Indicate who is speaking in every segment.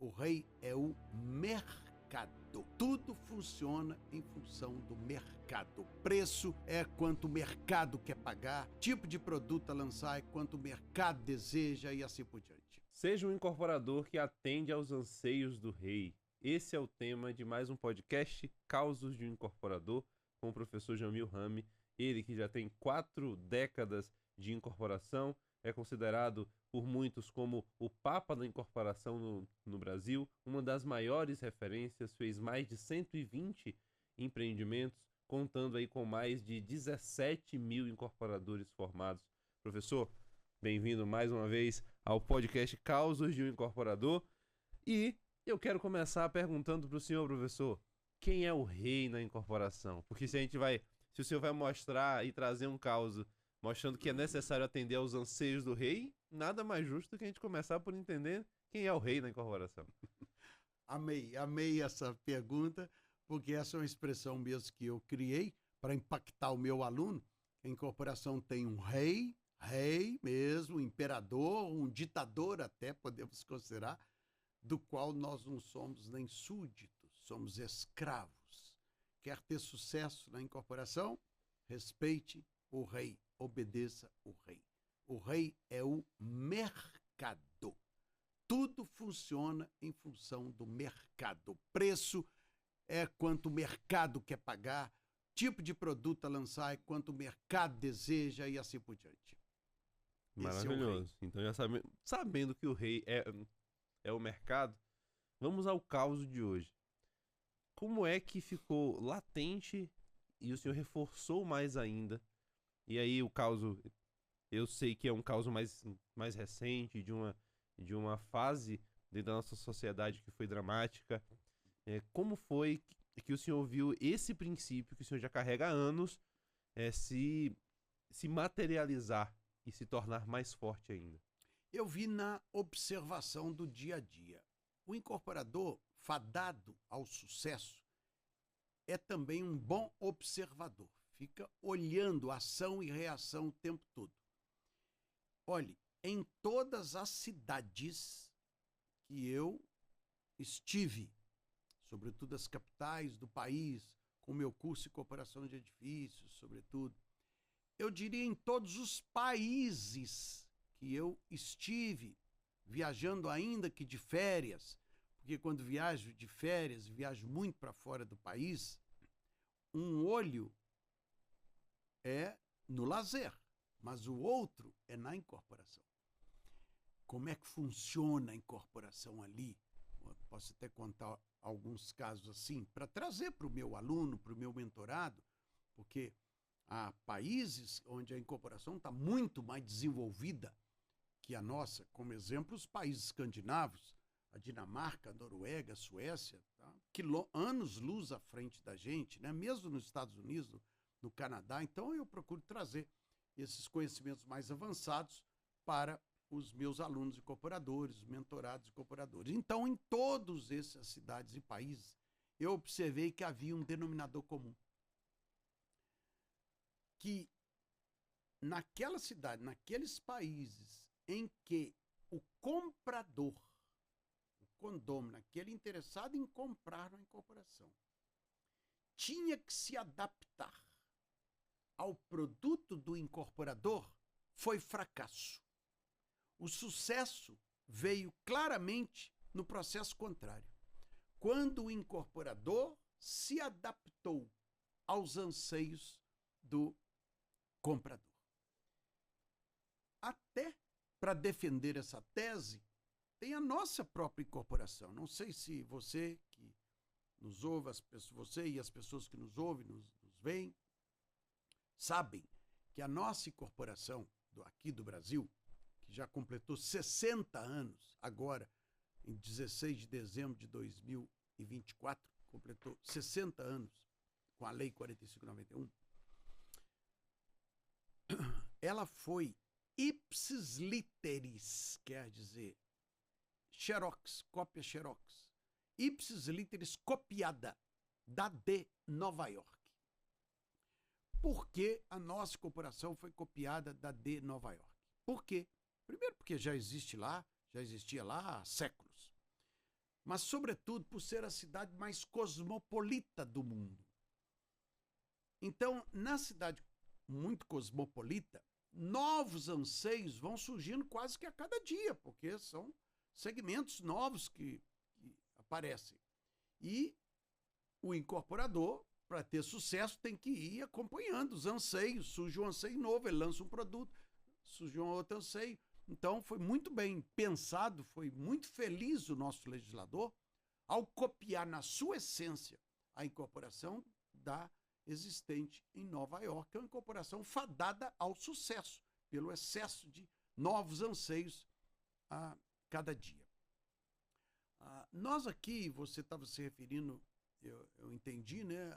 Speaker 1: O rei é o mercado. Tudo funciona em função do mercado. Preço é quanto o mercado quer pagar, tipo de produto a lançar é quanto o mercado deseja e assim por diante.
Speaker 2: Seja um incorporador que atende aos anseios do rei. Esse é o tema de mais um podcast, Causos de um Incorporador, com o professor Jamil Rami. Ele que já tem 4 décadas de incorporação, é considerado por muitos como o Papa da incorporação no Brasil, uma das maiores referências, fez mais de 120 empreendimentos, contando aí com mais de 17 mil incorporadores formados. Professor, bem-vindo mais uma vez ao podcast Causos de um Incorporador. E eu quero começar perguntando para o senhor, professor, quem é o rei na incorporação? Porque se o senhor vai mostrar e trazer um caso mostrando que é necessário atender aos anseios do rei, nada mais justo que a gente começar por entender quem é o rei na incorporação.
Speaker 1: Amei essa pergunta, porque essa é uma expressão mesmo que eu criei para impactar o meu aluno. A incorporação tem um rei mesmo, um imperador, um ditador até, podemos considerar, do qual nós não somos nem súditos, somos escravos. Quer ter sucesso na incorporação? Respeite o rei, obedeça o rei. O rei é o mercado. Tudo funciona em função do mercado. Preço é quanto o mercado quer pagar, tipo de produto a lançar é quanto o mercado deseja e assim por diante.
Speaker 2: Maravilhoso. Então, já sabendo que o rei é o mercado, vamos ao caos de hoje. Como é que ficou latente e o senhor reforçou mais ainda? E aí o caos, eu sei que é um caos mais recente, de uma fase dentro da nossa sociedade que foi dramática. Como foi que o senhor viu esse princípio que o senhor já carrega há anos se materializar e se tornar mais forte ainda?
Speaker 1: Eu vi na observação do dia a dia. O incorporador, fadado ao sucesso, é também um bom observador. Fica olhando ação e reação o tempo todo. Olhe, em todas as cidades que eu estive, sobretudo as capitais do país, com meu curso em cooperação de edifícios, sobretudo, eu diria em todos os países que eu estive, viajando ainda que de férias, porque quando viajo de férias, viajo muito para fora do país, um olho é no lazer, mas o outro é na incorporação. Como é que funciona a incorporação ali? Eu posso até contar alguns casos assim, para trazer para o meu aluno, para o meu mentorado, porque há países onde a incorporação está muito mais desenvolvida que a nossa, como exemplo, os países escandinavos, a Dinamarca, a Noruega, a Suécia, tá? Anos-luz à frente da gente, né? Mesmo nos Estados Unidos, no Canadá. Então eu procuro trazer esses conhecimentos mais avançados para os meus alunos incorporadores, mentorados incorporadores. Então, em todas essas cidades e países, eu observei que havia um denominador comum. Que naquela cidade, naqueles países em que o comprador, o condômino, aquele interessado em comprar uma incorporação, tinha que se adaptar ao produto do incorporador, foi fracasso. O sucesso veio claramente no processo contrário. Quando o incorporador se adaptou aos anseios do comprador. Até para defender essa tese, tem a nossa própria incorporação. Não sei se você que nos ouve, você e as pessoas que nos ouvem, nos veem, sabem que a nossa incorporação aqui do Brasil, que já completou 60 anos, agora, em 16 de dezembro de 2024, completou 60 anos com a Lei 4591, ela foi ipsis literis, quer dizer, xerox, cópia xerox, ipsis literis copiada da de Nova York. Por que a nossa corporação foi copiada da de Nova York? Por quê? Primeiro porque já existia lá há séculos. mas, sobretudo, por ser a cidade mais cosmopolita do mundo. Então, na cidade muito cosmopolita, novos anseios vão surgindo quase que a cada dia, porque são segmentos novos que aparecem. E o incorporador, para ter sucesso, tem que ir acompanhando os anseios. Surge um anseio novo, ele lança um produto, surge um outro anseio. Então, foi muito bem pensado, foi muito feliz o nosso legislador ao copiar na sua essência a incorporação da existente em Nova York, que é uma incorporação fadada ao sucesso, pelo excesso de novos anseios a cada dia. Nós aqui, você estava se referindo, eu entendi, né,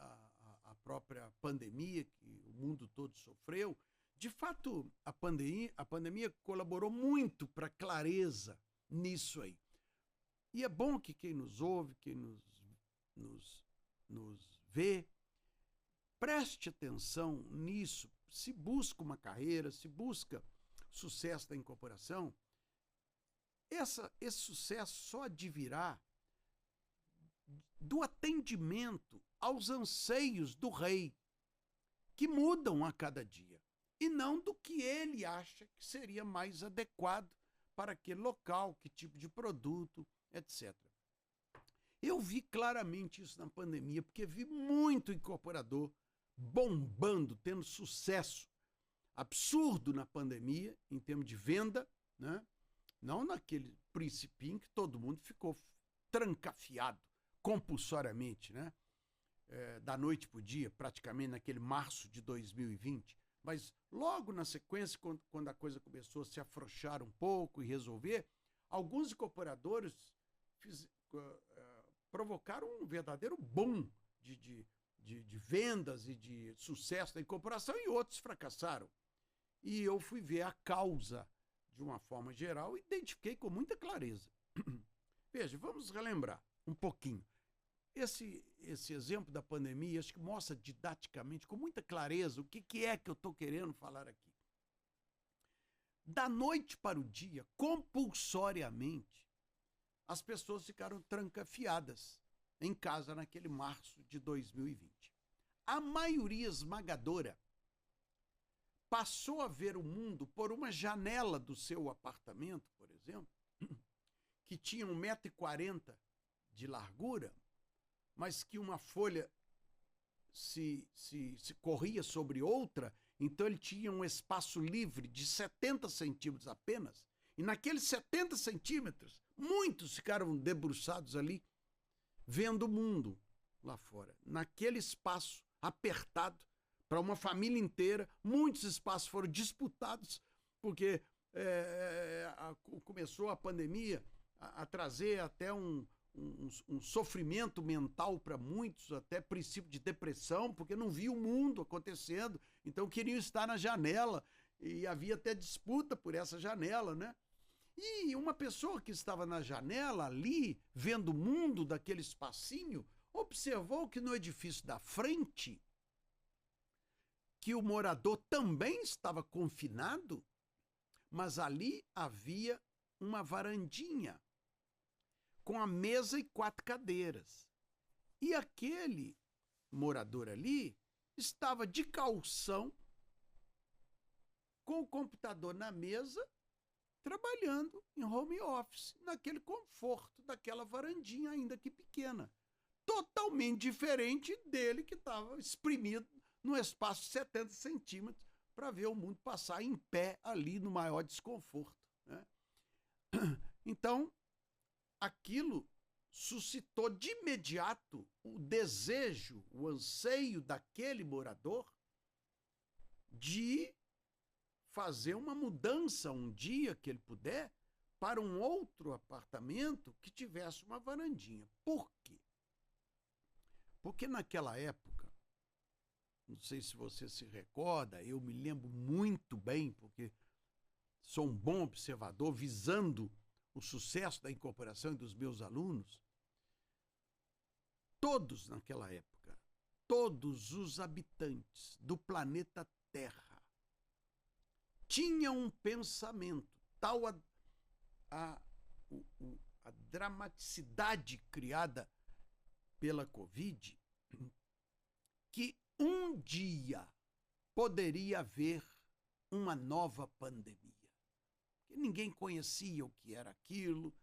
Speaker 1: a própria pandemia que o mundo todo sofreu. De fato, a pandemia colaborou muito para a clareza nisso aí. E é bom que quem nos ouve, quem nos vê, preste atenção nisso. Se busca uma carreira, se busca sucesso da incorporação, esse sucesso só advirá do atendimento aos anseios do rei, que mudam a cada dia, e não do que ele acha que seria mais adequado para aquele local, que tipo de produto, etc. Eu vi claramente isso na pandemia, porque vi muito incorporador bombando, tendo sucesso absurdo na pandemia, em termos de venda, né? Não naquele principinho que todo mundo ficou trancafiado compulsoriamente, né? Da noite para o dia, praticamente naquele março de 2020. Mas logo na sequência, quando a coisa começou a se afrouxar um pouco e resolver, alguns incorporadores provocaram um verdadeiro boom de vendas e de sucesso da incorporação, e outros fracassaram. E eu fui ver a causa de uma forma geral e identifiquei com muita clareza. Veja, vamos relembrar um pouquinho. Esse exemplo da pandemia, acho que mostra didaticamente, com muita clareza, o que é que eu estou querendo falar aqui. Da noite para o dia, compulsoriamente, as pessoas ficaram trancafiadas em casa naquele março de 2020. A maioria esmagadora passou a ver o mundo por uma janela do seu apartamento, por exemplo, que tinha 1,40 m de largura, mas que uma folha se corria sobre outra, então ele tinha um espaço livre de 70 centímetros apenas, e naqueles 70 centímetros, muitos ficaram debruçados ali, vendo o mundo lá fora. Naquele espaço apertado, para uma família inteira, muitos espaços foram disputados, porque começou a pandemia a trazer até um sofrimento mental para muitos, até princípio de depressão, porque não viam o mundo acontecendo, então queriam estar na janela, e havia até disputa por essa janela, né? E uma pessoa que estava na janela ali, vendo o mundo daquele espacinho, observou que no edifício da frente, que o morador também estava confinado, mas ali havia uma varandinha com a mesa e 4 cadeiras. E aquele morador ali estava de calção, com o computador na mesa, trabalhando em home office, naquele conforto daquela varandinha, ainda que pequena. Totalmente diferente dele, que estava espremido no espaço de 70 centímetros para ver o mundo passar em pé ali no maior desconforto, né? Então, aquilo suscitou de imediato o desejo, o anseio daquele morador de fazer uma mudança um dia que ele puder para um outro apartamento que tivesse uma varandinha. Por quê? Porque naquela época, não sei se você se recorda, eu me lembro muito bem, porque sou um bom observador, visando o sucesso da incorporação e dos meus alunos. Todos naquela época, todos os habitantes do planeta Terra tinham um pensamento, tal a dramaticidade criada pela Covid, que um dia poderia haver uma nova pandemia. Que ninguém conhecia o que era aquilo,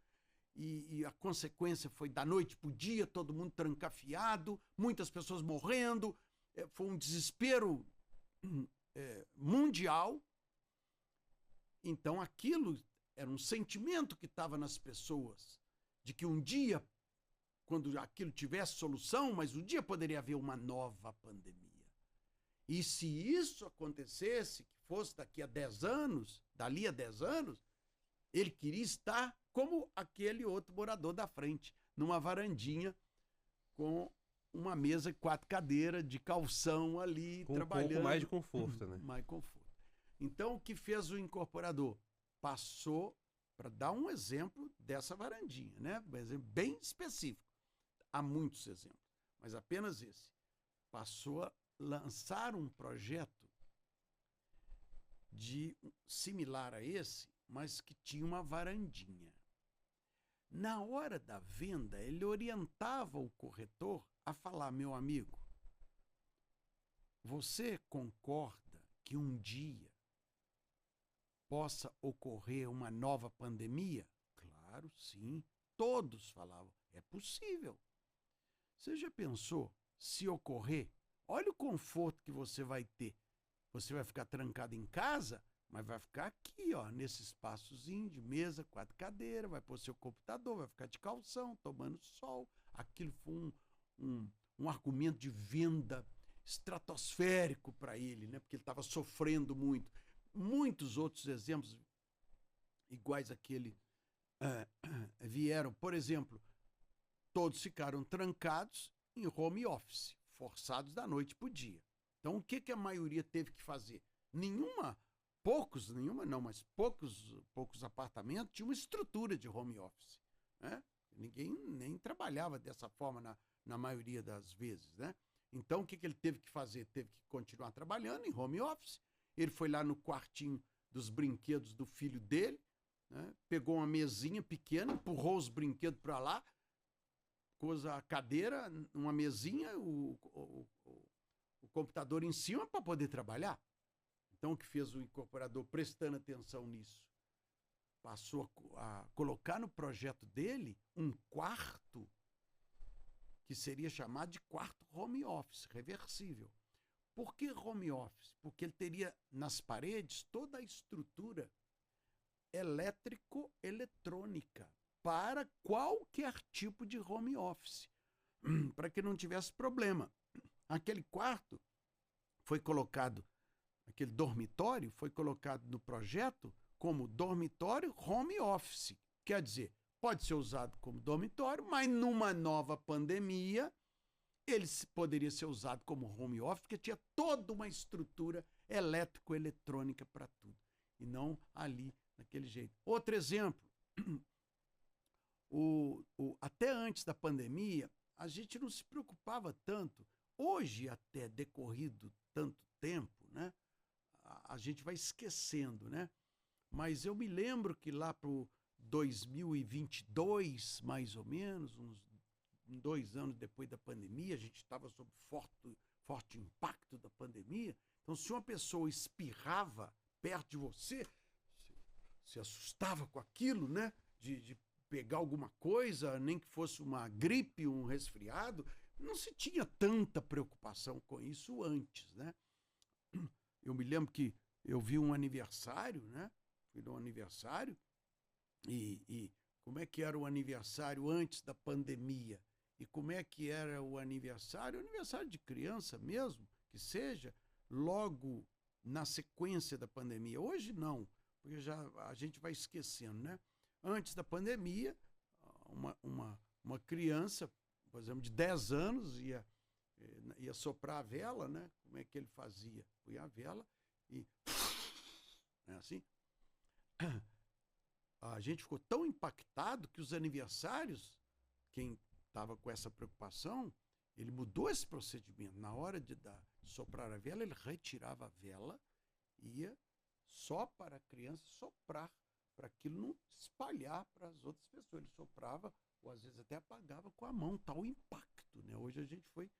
Speaker 1: e a consequência foi da noite para o dia, todo mundo trancafiado, muitas pessoas morrendo, foi um desespero mundial. Então aquilo era um sentimento que estava nas pessoas, de que um dia, quando aquilo tivesse solução, mas um dia poderia haver uma nova pandemia. E se isso acontecesse, que fosse daqui a 10 anos, dali a 10 anos, ele queria estar como aquele outro morador da frente, numa varandinha, com uma mesa e 4 cadeiras de calção ali,
Speaker 2: com
Speaker 1: trabalhando.
Speaker 2: Um pouco mais de conforto, né?
Speaker 1: Mais conforto. Então, o que fez o incorporador? Passou, para dar um exemplo dessa varandinha, né? Um exemplo bem específico. Há muitos exemplos, mas apenas esse. Passou a lançar um projeto similar a esse, mas que tinha uma varandinha. Na hora da venda, ele orientava o corretor a falar: meu amigo, você concorda que um dia possa ocorrer uma nova pandemia? Claro, sim. Todos falavam: é possível. Você já pensou, se ocorrer, olha o conforto que você vai ter. Você vai ficar trancado em casa, mas vai ficar aqui, ó, nesse espaçozinho de mesa, 4 cadeiras, vai pôr seu computador, vai ficar de calção, tomando sol. Aquilo foi um argumento de venda estratosférico para ele, né? Porque ele estava sofrendo muito. Muitos outros exemplos iguais àquele vieram. Por exemplo, todos ficaram trancados em home office, forçados da noite para o dia. Então, o que a maioria teve que fazer? Poucos apartamentos tinham uma estrutura de home office, né? Ninguém nem trabalhava dessa forma na maioria das vezes, né? Então, o que ele teve que fazer? Teve que continuar trabalhando em home office. Ele foi lá no quartinho dos brinquedos do filho dele, né? Pegou uma mesinha pequena, empurrou os brinquedos para lá, pôs a cadeira, uma mesinha, o computador em cima para poder trabalhar. Então, o que fez o incorporador, prestando atenção nisso, passou a colocar no projeto dele um quarto que seria chamado de quarto home office, reversível. Por que home office? Porque ele teria nas paredes toda a estrutura elétrico-eletrônica para qualquer tipo de home office, para que não tivesse problema. Aquele quarto foi colocado, aquele dormitório foi colocado no projeto como dormitório home office. Quer dizer, pode ser usado como dormitório, mas numa nova pandemia ele poderia ser usado como home office, porque tinha toda uma estrutura elétrico-eletrônica para tudo, e não ali, daquele jeito. Outro exemplo, até antes da pandemia, a gente não se preocupava tanto. Hoje, até decorrido tanto tempo, né, a gente vai esquecendo, né? Mas eu me lembro que lá para o 2022, mais ou menos, uns 2 anos depois da pandemia, a gente estava sob forte impacto da pandemia. Então, se uma pessoa espirrava perto de você, se assustava com aquilo, né? De pegar alguma coisa, nem que fosse uma gripe, um resfriado. Não se tinha tanta preocupação com isso antes, né? Eu me lembro que eu vi um aniversário, né? Fui num aniversário e como é que era o aniversário antes da pandemia? E como é que era o aniversário de criança mesmo, que seja, logo na sequência da pandemia. Hoje não, porque já a gente vai esquecendo, né? Antes da pandemia, uma criança, por exemplo, de 10 anos ia soprar a vela, né? Como é que ele fazia? Punha a vela e... É assim? A gente ficou tão impactado que os aniversários, quem estava com essa preocupação, ele mudou esse procedimento. Na hora de soprar a vela, ele retirava a vela e ia só para a criança soprar, para aquilo não espalhar para as outras pessoas. Ele soprava, ou às vezes até apagava com a mão, tal impacto, né? Hoje a gente foi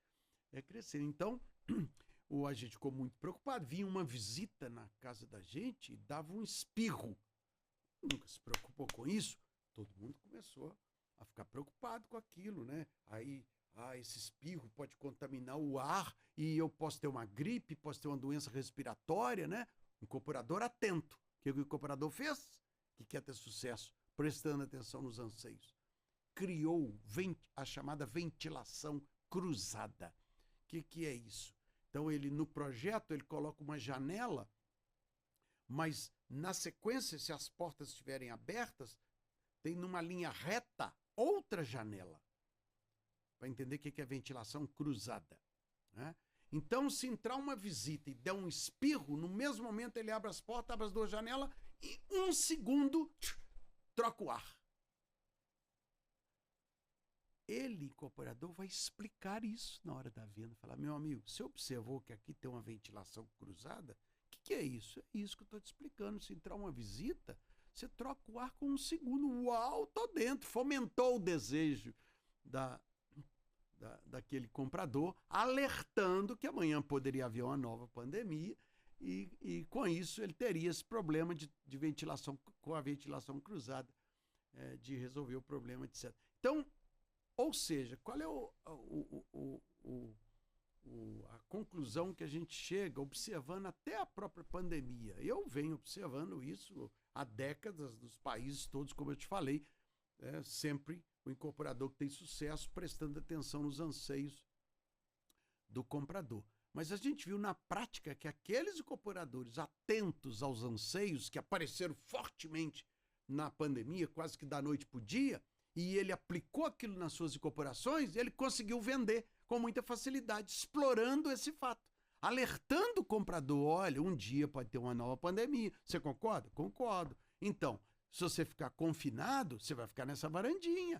Speaker 1: crescendo. Então, a gente ficou muito preocupado. Vinha uma visita na casa da gente e dava um espirro. Nunca se preocupou com isso. Todo mundo começou a ficar preocupado com aquilo, né? Aí, esse espirro pode contaminar o ar e eu posso ter uma gripe, posso ter uma doença respiratória, né? O incorporador atento. O que o incorporador fez? Que quer ter sucesso, prestando atenção nos anseios. Criou a chamada ventilação cruzada. O que é isso? Então, no projeto, ele coloca uma janela, mas na sequência, se as portas estiverem abertas, tem numa linha reta outra janela. Para entender o que é ventilação cruzada, né? Então, se entrar uma visita e der um espirro, no mesmo momento ele abre as portas, abre as duas janelas e 1 segundo troca o ar. Ele, incorporador, vai explicar isso na hora da venda. Falar, meu amigo, você observou que aqui tem uma ventilação cruzada? O que é isso? É isso que eu estou te explicando. Se entrar uma visita, você troca o ar com 1 segundo. Uau, tô dentro. Fomentou o desejo daquele comprador, alertando que amanhã poderia haver uma nova pandemia e com isso ele teria esse problema de ventilação, com a ventilação cruzada, de resolver o problema, etc. Então, ou seja, qual é a conclusão que a gente chega observando até a própria pandemia? Eu venho observando isso há décadas nos países todos, como eu te falei, sempre o incorporador que tem sucesso prestando atenção nos anseios do comprador. Mas a gente viu na prática que aqueles incorporadores atentos aos anseios que apareceram fortemente na pandemia, quase que da noite para o dia, e ele aplicou aquilo nas suas incorporações, ele conseguiu vender com muita facilidade, explorando esse fato, alertando o comprador, olha, um dia pode ter uma nova pandemia. Você concorda? Concordo. Então, se você ficar confinado, você vai ficar nessa varandinha.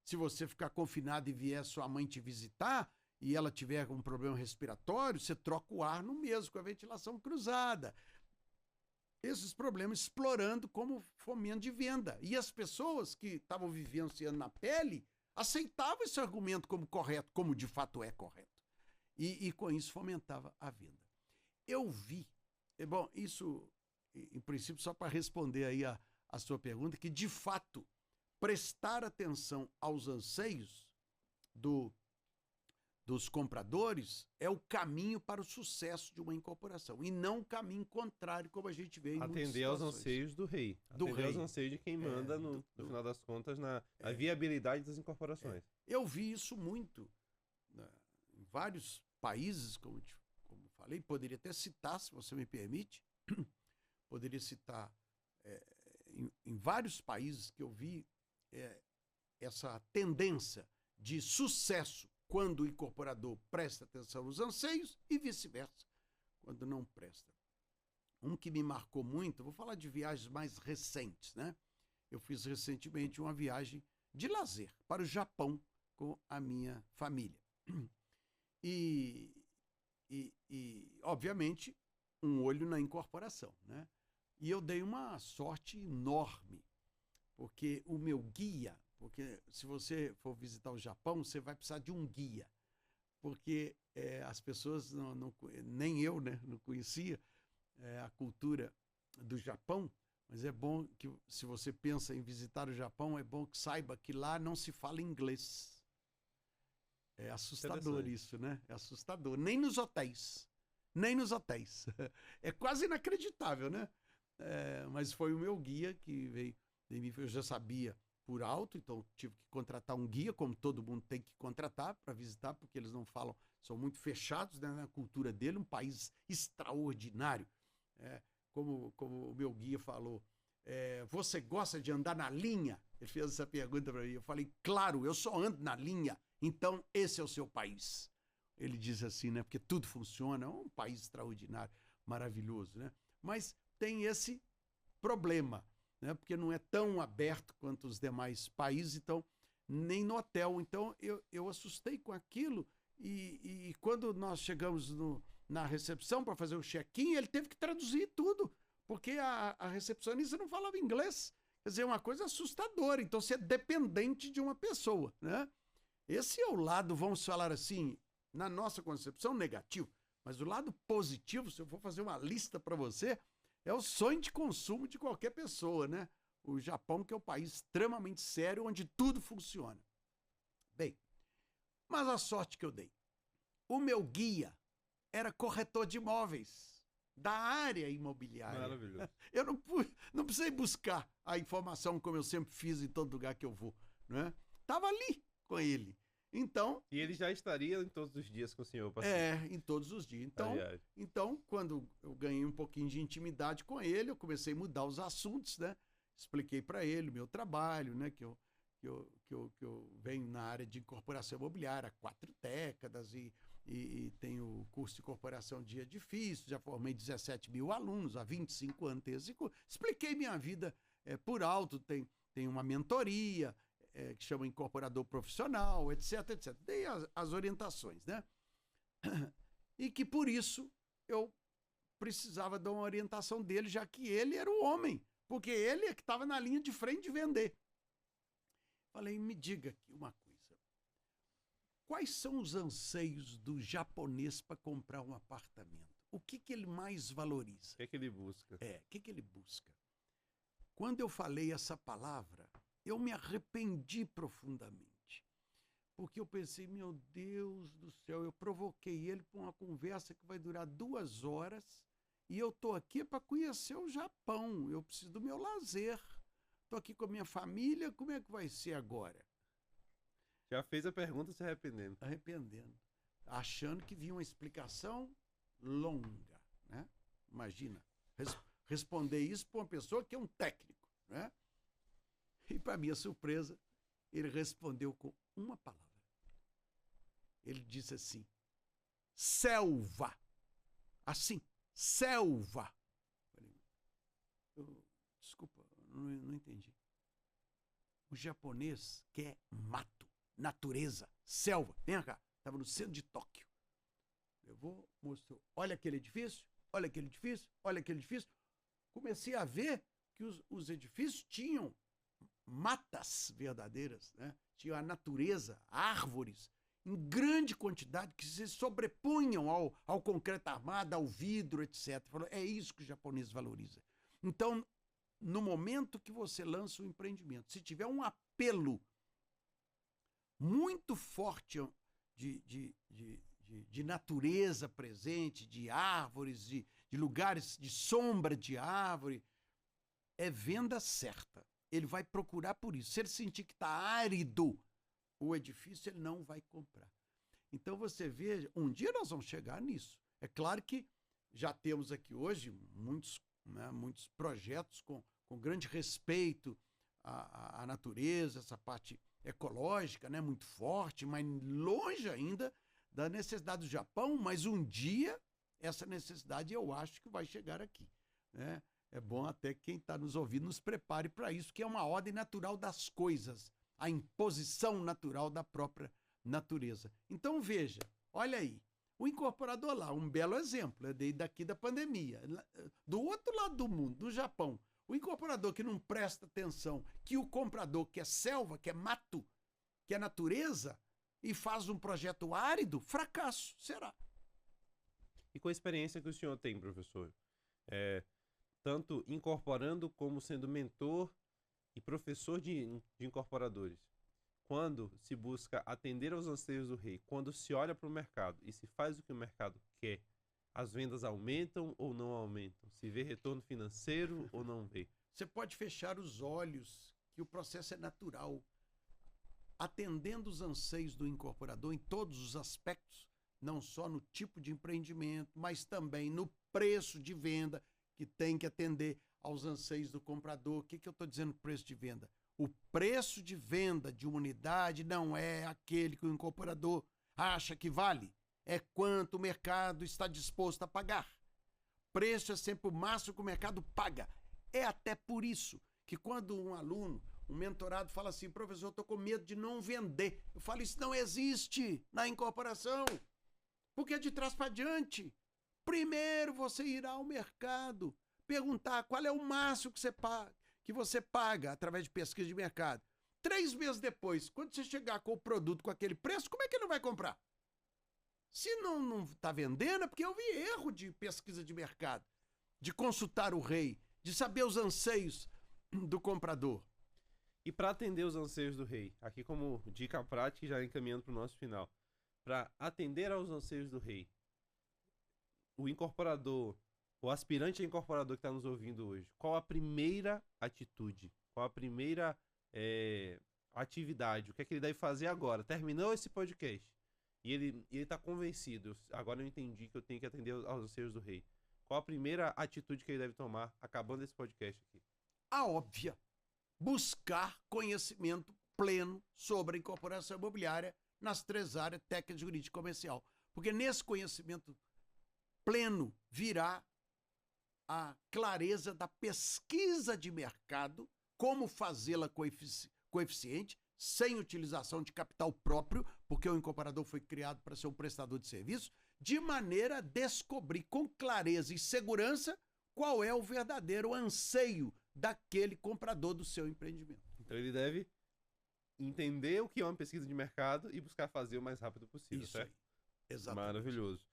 Speaker 1: Se você ficar confinado e vier sua mãe te visitar e ela tiver um problema respiratório, você troca o ar no mesmo, com a ventilação cruzada. Esses problemas explorando como fomento de venda. E as pessoas que estavam vivenciando na pele aceitavam esse argumento como correto, como de fato é correto. E com isso fomentava a venda. Eu vi, bom, isso em princípio só para responder aí a sua pergunta, que de fato prestar atenção aos anseios dos compradores é o caminho para o sucesso de uma incorporação e não o caminho contrário, como a gente vê em muitas situações.
Speaker 2: Atender aos anseios do rei. Atender aos anseios de quem manda, no final das contas, na viabilidade das incorporações.
Speaker 1: Eu vi isso muito em vários países, como falei, poderia até citar, se você me permite, poderia citar em vários países que eu vi essa tendência de sucesso quando o incorporador presta atenção nos anseios e vice-versa, quando não presta. Um que me marcou muito, vou falar de viagens mais recentes, né? Eu fiz recentemente uma viagem de lazer para o Japão com a minha família. E obviamente, um olho na incorporação, né? E eu dei uma sorte enorme, porque o meu guia, porque se você for visitar o Japão, você vai precisar de um guia, porque as pessoas, nem eu, né, não conhecia a cultura do Japão, mas é bom que, se você pensa em visitar o Japão, é bom que saiba que lá não se fala inglês. É assustador isso, né? É assustador. Nem nos hotéis. Nem nos hotéis. É quase inacreditável, né? Mas foi o meu guia que veio. Eu já sabia por alto, então tive que contratar um guia, como todo mundo tem que contratar para visitar, porque eles não falam, são muito fechados, né, na cultura dele, um país extraordinário. Como o meu guia falou, você gosta de andar na linha? Ele fez essa pergunta para mim. Eu falei, claro, eu só ando na linha. Então, esse é o seu país. Ele diz assim, né? Porque tudo funciona, é um país extraordinário, maravilhoso, né? Mas tem esse problema, né? Porque não é tão aberto quanto os demais países, então, nem no hotel. Então, eu assustei com aquilo e quando nós chegamos na recepção para fazer o check-in, ele teve que traduzir tudo, porque a recepcionista não falava inglês. Quer dizer, é uma coisa assustadora. Então, você é dependente de uma pessoa, né? Esse é o lado, vamos falar assim, na nossa concepção, negativo. Mas o lado positivo, se eu for fazer uma lista para você, é o sonho de consumo de qualquer pessoa, né? O Japão, que é um país extremamente sério, onde tudo funciona. Bem, mas a sorte que eu dei. O meu guia era corretor de imóveis da área imobiliária.
Speaker 2: Maravilhoso.
Speaker 1: Eu não precisei buscar a informação como eu sempre fiz em todo lugar que eu vou, né? Tava ali com ele. Então...
Speaker 2: E ele já estaria em todos os dias com o senhor, pastor?
Speaker 1: em todos os dias. Então, quando eu ganhei um pouquinho de intimidade com ele, eu comecei a mudar os assuntos, né? Expliquei para ele o meu trabalho, né? Que eu venho na área de incorporação imobiliária há 4 décadas e tenho curso de incorporação de edifícios, já formei 17 mil alunos há 25 anos. Expliquei minha vida por alto, tem uma mentoria que chama incorporador profissional, etc, etc. Dei as orientações, né? E que por isso eu precisava de uma orientação dele, já que ele era o homem, porque ele é que estava na linha de frente de vender. Falei, me diga aqui uma coisa. Quais são os anseios do japonês para comprar um apartamento? O que ele mais valoriza?
Speaker 2: O que ele busca?
Speaker 1: O que ele busca? Quando eu falei essa palavra, eu me arrependi profundamente. Porque eu pensei, meu Deus do céu, eu provoquei ele para uma conversa que vai durar 2 horas e eu estou aqui para conhecer o Japão. Eu preciso do meu lazer. Estou aqui com a minha família, como é que vai ser agora?
Speaker 2: Já fez a pergunta se arrependendo.
Speaker 1: Arrependendo. Achando que vinha uma explicação longa, né? Imagina, responder isso para uma pessoa que é um técnico, né? E para minha surpresa, ele respondeu com uma palavra. Ele disse assim, selva. Assim, selva. Desculpa, não entendi. O japonês quer mato, natureza, selva. Vem cá, estava no centro de Tóquio. Eu vou mostrar. Olha aquele edifício, olha aquele edifício, olha aquele edifício. Comecei a ver que os edifícios tinham matas verdadeiras, né? Tinha a natureza, árvores, em grande quantidade, que se sobrepunham ao concreto armado, ao vidro, etc. Falou, é isso que o japonês valoriza. Então, no momento que você lança o empreendimento, se tiver um apelo muito forte de natureza presente, de árvores, de lugares de sombra de árvore, é venda certa. Ele vai procurar por isso. Se ele sentir que está árido o edifício, ele não vai comprar. Então você vê, um dia nós vamos chegar nisso. É claro que já temos aqui hoje muitos projetos com grande respeito à natureza, essa parte ecológica, né, muito forte, mas longe ainda da necessidade do Japão, mas um dia essa necessidade eu acho que vai chegar aqui, né? É bom até que quem está nos ouvindo nos prepare para isso, que é uma ordem natural das coisas, a imposição natural da própria natureza. Então veja, olha aí, o incorporador lá, um belo exemplo, é daqui da pandemia, do outro lado do mundo, do Japão, o incorporador que não presta atenção, que o comprador quer selva, quer mato, quer natureza, e faz um projeto árido, fracasso, será.
Speaker 2: E com a experiência que o senhor tem, professor, tanto incorporando como sendo mentor e professor de incorporadores, quando se busca atender aos anseios do rei, quando se olha para o mercado e se faz o que o mercado quer, as vendas aumentam ou não aumentam? Se vê retorno financeiro ou não vê?
Speaker 1: Você pode fechar os olhos, que o processo é natural. Atendendo os anseios do incorporador em todos os aspectos, não só no tipo de empreendimento, mas também no preço de venda, que tem que atender aos anseios do comprador. O que eu estou dizendo preço de venda? O preço de venda de uma unidade não é aquele que o incorporador acha que vale. É quanto o mercado está disposto a pagar. Preço é sempre o máximo que o mercado paga. É até por isso que quando um aluno, um mentorado fala assim, professor, eu estou com medo de não vender. Eu falo, isso não existe na incorporação, porque é de trás para diante. Primeiro você irá ao mercado, perguntar qual é o máximo que você paga através de pesquisa de mercado. 3 meses depois, quando você chegar com o produto com aquele preço, como é que ele não vai comprar? Se não está vendendo, é porque eu vi erro de pesquisa de mercado, de consultar o rei, de saber os anseios do comprador.
Speaker 2: E para atender os anseios do rei, aqui como dica prática e já encaminhando para o nosso final, para atender aos anseios do rei, o incorporador, o aspirante a incorporador que está nos ouvindo hoje, qual a primeira atitude, qual a primeira atividade, o que é que ele deve fazer agora? Terminou esse podcast e ele está convencido, agora eu entendi que eu tenho que atender aos anseios do rei. Qual a primeira atitude que ele deve tomar acabando esse podcast aqui?
Speaker 1: A óbvia. Buscar conhecimento pleno sobre a incorporação imobiliária nas 3 áreas, técnica, jurídica e comercial. Porque nesse conhecimento pleno virá a clareza da pesquisa de mercado, como fazê-la coeficiente, sem utilização de capital próprio, porque o incorporador foi criado para ser um prestador de serviço, de maneira a descobrir com clareza e segurança qual é o verdadeiro anseio daquele comprador do seu empreendimento.
Speaker 2: Então ele deve entender o que é uma pesquisa de mercado e buscar fazer o mais rápido possível,
Speaker 1: Isso
Speaker 2: certo?
Speaker 1: aí. Exatamente.
Speaker 2: Maravilhoso.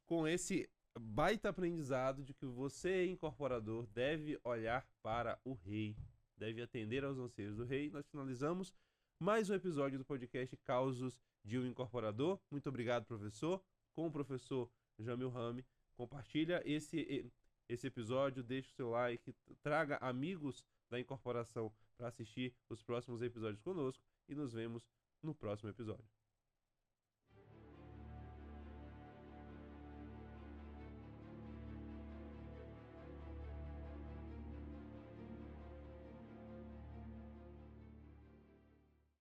Speaker 2: Com esse baita aprendizado de que você, incorporador, deve olhar para o rei, deve atender aos anseios do rei, nós finalizamos mais um episódio do podcast Causos de um Incorporador. Muito obrigado, professor. Com o professor Jamil Rami, compartilha esse episódio, deixe o seu like, traga amigos da incorporação para assistir os próximos episódios conosco e nos vemos no próximo episódio.